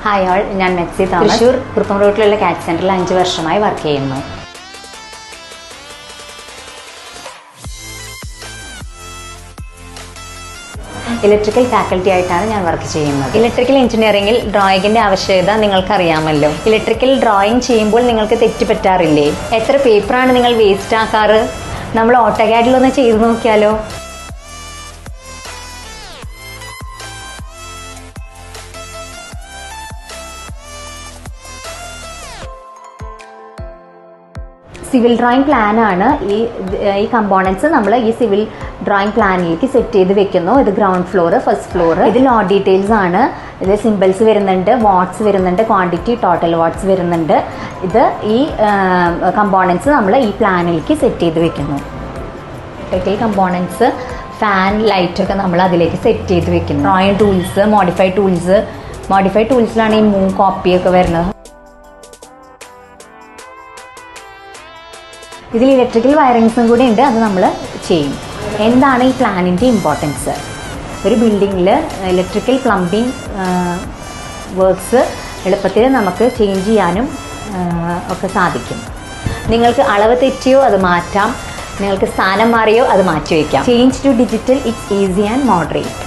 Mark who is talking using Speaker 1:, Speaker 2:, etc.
Speaker 1: Hi all, ഞാൻ മെക്സി Thomas. Thrissur Kuruppam റോഡിലുള്ള കാറ്റ് സെൻ്ററിൽ 5 വർഷമായി വർക്ക് ചെയ്യുന്നു. ഇലക്ട്രിക്കൽ ഫാക്കൽറ്റി ആയിട്ടാണ് ഞാൻ വർക്ക് ചെയ്യുന്നത്. ഇലക്ട്രിക്കൽ എഞ്ചിനീയറിംഗിൽ ഡ്രോയിങ്ങിൻ്റെ ആവശ്യകത നിങ്ങൾക്കറിയാമല്ലോ. ഇലക്ട്രിക്കൽ ഡ്രോയിങ് ചെയ്യുമ്പോൾ നിങ്ങൾക്ക് തെറ്റ് പറ്റാറില്ലേ? എത്ര പേപ്പറാണ് നിങ്ങൾ വേസ്റ്റ് ആക്കാറ്? നമ്മൾ ഓട്ടോകാഡിലൊന്ന് ചെയ്ത് നോക്കിയാലോ? സിവിൽ ഡ്രോയിങ് പ്ലാനാണ്. ഈ കമ്പോണൻസ് നമ്മൾ ഈ സിവിൽ ഡ്രോയിങ് പ്ലാനിലേക്ക് സെറ്റ് ചെയ്ത് വെക്കുന്നു. ഇത് ഗ്രൗണ്ട് ഫ്ലോർ, ഫസ്റ്റ് ഫ്ലോർ. ഇത് ലോഡ് ഡീറ്റെയിൽസ് ആണ്. ഇത് സിമ്പിൾസ് വരുന്നുണ്ട്, വാട്ട്സ് വരുന്നുണ്ട്, ക്വാണ്ടിറ്റി, ടോട്ടൽ വാട്ട്സ് വരുന്നുണ്ട്. ഇത് ഈ കമ്പോണൻസ് നമ്മൾ ഈ പ്ലാനിലേക്ക് സെറ്റ് ചെയ്ത് വെക്കുന്നു. ഇലക്ട്രിക്കൽ കമ്പോണൻസ്, ഫാൻ, ലൈറ്റൊക്കെ നമ്മൾ അതിലേക്ക് സെറ്റ് ചെയ്ത് വെക്കുന്നു. ഡ്രോയിങ് ടൂൾസ്, മോഡിഫൈഡ് ടൂൾസിലാണ് ഈ മൂവ് കോപ്പിയൊക്കെ വരുന്നത്. ഇതിൽ ഇലക്ട്രിക്കൽ വയറിങ്സും കൂടി ഉണ്ട്, അത് നമ്മൾ ചെയ്യും. എന്താണ് ഈ പ്ലാനിൻ്റെ ഇമ്പോർട്ടൻസ്? ഒരു ബിൽഡിങ്ങിൽ ഇലക്ട്രിക്കൽ പ്ലംബിംഗ് വർക്ക്സ് എളുപ്പത്തിൽ നമുക്ക് ചേഞ്ച് ചെയ്യാനും ഒക്കെ സാധിക്കും. നിങ്ങൾക്ക് അളവ് തെറ്റിയോ അത് മാറ്റാം, നിങ്ങൾക്ക് സ്ഥാനം മാറിയോ അത് മാറ്റി വയ്ക്കാം. Change to digital, it's easy and moderate.